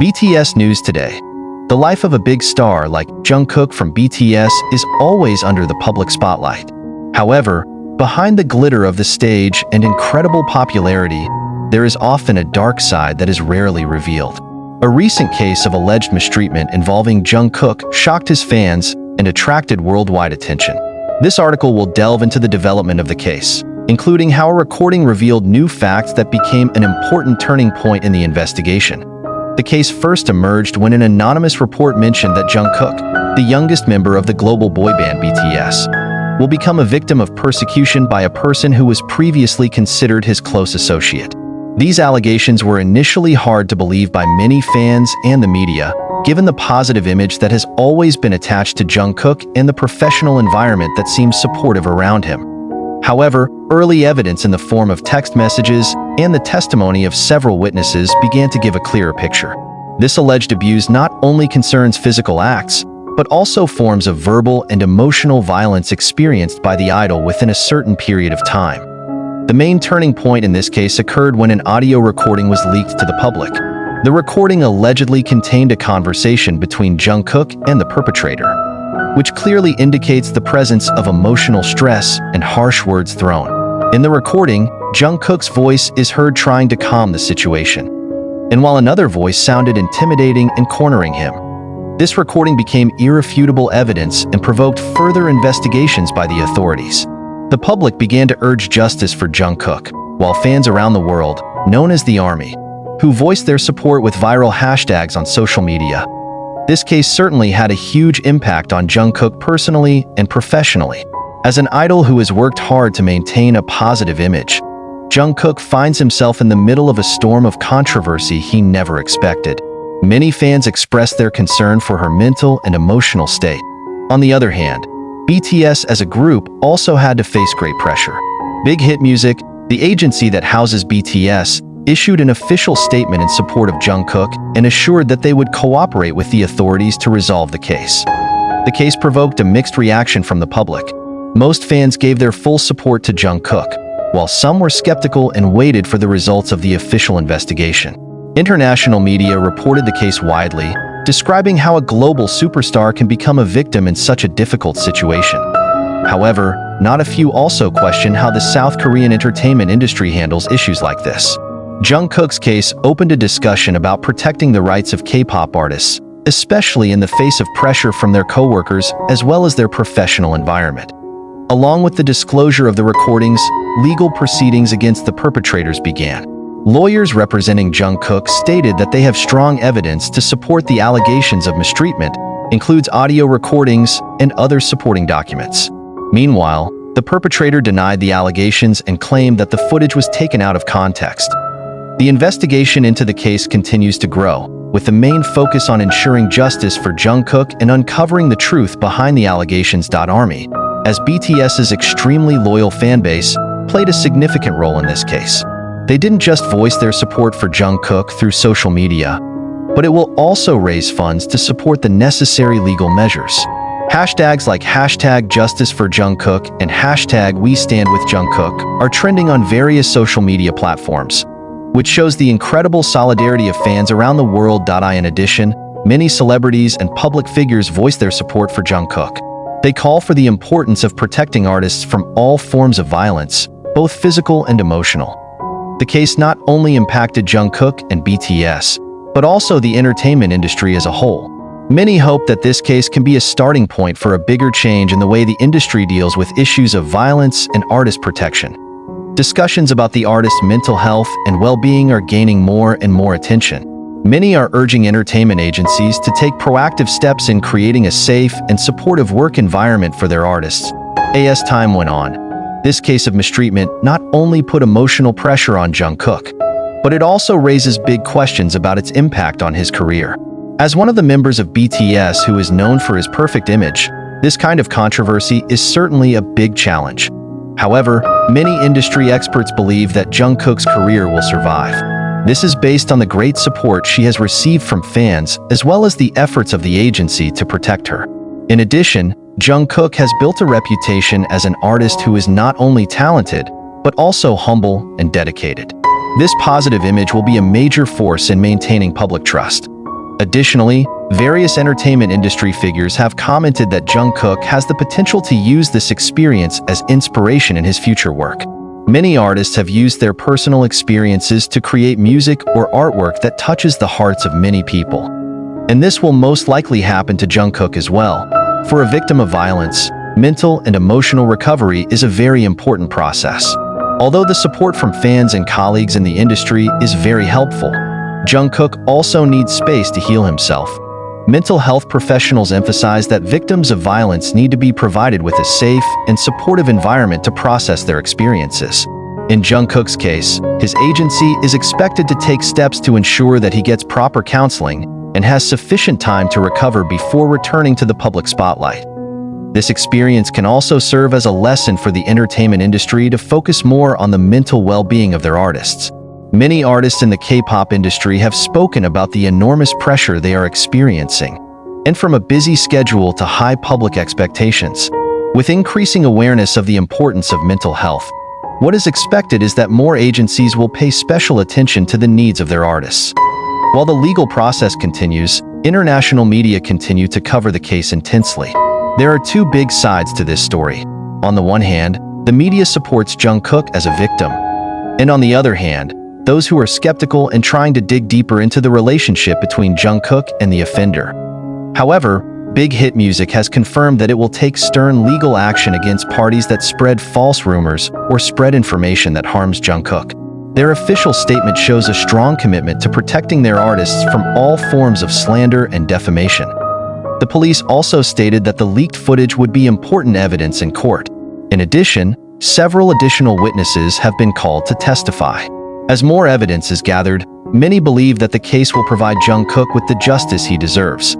BTS News Today. The life of a big star like Jungkook from BTS is always under the public spotlight. However, behind the glitter of the stage and incredible popularity, there is often a dark side that is rarely revealed. A recent case of alleged mistreatment involving Jungkook shocked his fans and attracted worldwide attention. This article will delve into the development of the case, including how a recording revealed new facts that became an important turning point in the investigation. The case first emerged when an anonymous report mentioned that Jungkook, the youngest member of the global boy band BTS, will become a victim of persecution by a person who was previously considered his close associate. These allegations were initially hard to believe by many fans and the media, given the positive image that has always been attached to Jungkook and the professional environment that seems supportive around him. However, early evidence in the form of text messages and the testimony of several witnesses began to give a clearer picture. This alleged abuse not only concerns physical acts, but also forms of verbal and emotional violence experienced by the idol within a certain period of time. The main turning point in this case occurred when an audio recording was leaked to the public. The recording allegedly contained a conversation between Jungkook and the perpetrator, which clearly indicates the presence of emotional stress and harsh words thrown. In the recording, Jungkook's voice is heard trying to calm the situation, and while another voice sounded intimidating and cornering him. This recording became irrefutable evidence and provoked further investigations by the authorities. The public began to urge justice for Jungkook, while fans around the world, known as the Army, who voiced their support with viral hashtags on social media. This case certainly had a huge impact on Jungkook personally and professionally. As an idol who has worked hard to maintain a positive image, Jungkook finds himself in the middle of a storm of controversy he never expected. Many fans expressed their concern for her mental and emotional state. On the other hand, BTS as a group also had to face great pressure. Big Hit Music, the agency that houses BTS, issued an official statement in support of Jungkook and assured that they would cooperate with the authorities to resolve the case. The case provoked a mixed reaction from the public. Most fans gave their full support to Jungkook, while some were skeptical and waited for the results of the official investigation. International media reported the case widely, describing how a global superstar can become a victim in such a difficult situation. However, not a few also question how the South Korean entertainment industry handles issues like this. Jungkook's case opened a discussion about protecting the rights of K-pop artists, especially in the face of pressure from their co-workers as well as their professional environment. Along with the disclosure of the recordings, legal proceedings against the perpetrators began. Lawyers representing Jungkook stated that they have strong evidence to support the allegations of mistreatment, includes audio recordings and other supporting documents. Meanwhile, the perpetrator denied the allegations and claimed that the footage was taken out of context. The investigation into the case continues to grow, with the main focus on ensuring justice for Jungkook and uncovering the truth behind the allegations. Army, as BTS's extremely loyal fanbase, played a significant role in this case. They didn't just voice their support for Jungkook through social media, but it will also raise funds to support the necessary legal measures. Hashtags like #JusticeForJungkook and #WeStandWithJungkook are trending on various social media platforms, which shows the incredible solidarity of fans around the world. In addition, many celebrities and public figures voice their support for Jungkook. They call for the importance of protecting artists from all forms of violence, both physical and emotional. The case not only impacted Jungkook and BTS, but also the entertainment industry as a whole. Many hope that this case can be a starting point for a bigger change in the way the industry deals with issues of violence and artist protection. Discussions about the artist's mental health and well-being are gaining more and more attention. Many are urging entertainment agencies to take proactive steps in creating a safe and supportive work environment for their artists. As time went on, this case of mistreatment not only put emotional pressure on Jungkook, but it also raises big questions about its impact on his career. As one of the members of BTS who is known for his perfect image, this kind of controversy is certainly a big challenge. However, many industry experts believe that Jungkook's career will survive. This is based on the great support she has received from fans, as well as the efforts of the agency to protect her. In addition, Jungkook has built a reputation as an artist who is not only talented, but also humble and dedicated. This positive image will be a major force in maintaining public trust. Additionally, various entertainment industry figures have commented that Jungkook has the potential to use this experience as inspiration in his future work. Many artists have used their personal experiences to create music or artwork that touches the hearts of many people. And this will most likely happen to Jungkook as well. For a victim of violence, mental and emotional recovery is a very important process. Although the support from fans and colleagues in the industry is very helpful, Jungkook also needs space to heal himself. Mental health professionals emphasize that victims of violence need to be provided with a safe and supportive environment to process their experiences. In Jungkook's case, his agency is expected to take steps to ensure that he gets proper counseling and has sufficient time to recover before returning to the public spotlight. This experience can also serve as a lesson for the entertainment industry to focus more on the mental well-being of their artists. Many artists in the K-pop industry have spoken about the enormous pressure they are experiencing, and from a busy schedule to high public expectations. With increasing awareness of the importance of mental health, what is expected is that more agencies will pay special attention to the needs of their artists. While the legal process continues, international media continue to cover the case intensely. There are two big sides to this story. On the one hand, the media supports Jungkook as a victim, and on the other hand, those who are skeptical and trying to dig deeper into the relationship between Jungkook and the offender. However, Big Hit Music has confirmed that it will take stern legal action against parties that spread false rumors or spread information that harms Jungkook. Their official statement shows a strong commitment to protecting their artists from all forms of slander and defamation. The police also stated that the leaked footage would be important evidence in court. In addition, several additional witnesses have been called to testify. As more evidence is gathered, many believe that the case will provide Jungkook with the justice he deserves.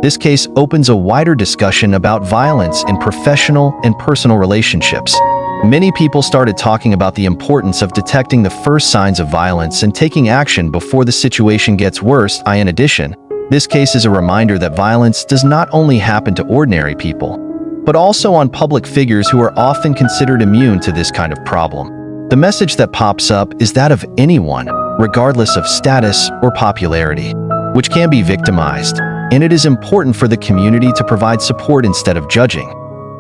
This case opens a wider discussion about violence in professional and personal relationships. Many people started talking about the importance of detecting the first signs of violence and taking action before the situation gets worse. In addition, this case is a reminder that violence does not only happen to ordinary people, but also on public figures who are often considered immune to this kind of problem. The message that pops up is that of anyone, regardless of status or popularity, which can be victimized, and it is important for the community to provide support instead of judging.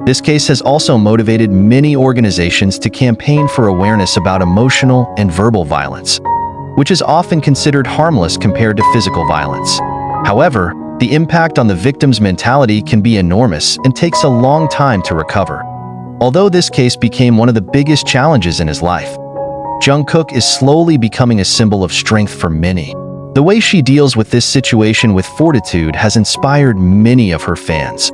This case has also motivated many organizations to campaign for awareness about emotional and verbal violence, which is often considered harmless compared to physical violence. However, the impact on the victim's mentality can be enormous and takes a long time to recover. Although this case became one of the biggest challenges in his life, Jungkook is slowly becoming a symbol of strength for many. The way she deals with this situation with fortitude has inspired many of her fans.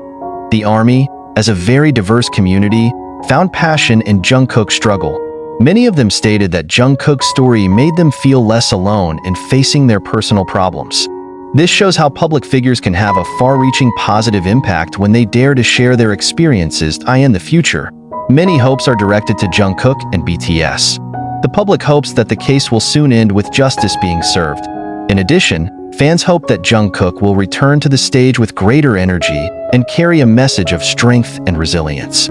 The ARMY, as a very diverse community, found passion in Jungkook's struggle. Many of them stated that Jungkook's story made them feel less alone in facing their personal problems. This shows how public figures can have a far-reaching positive impact when they dare to share their experiences. In the future, many hopes are directed to Jungkook and BTS. The public hopes that the case will soon end with justice being served. In addition, fans hope that Jungkook will return to the stage with greater energy and carry a message of strength and resilience.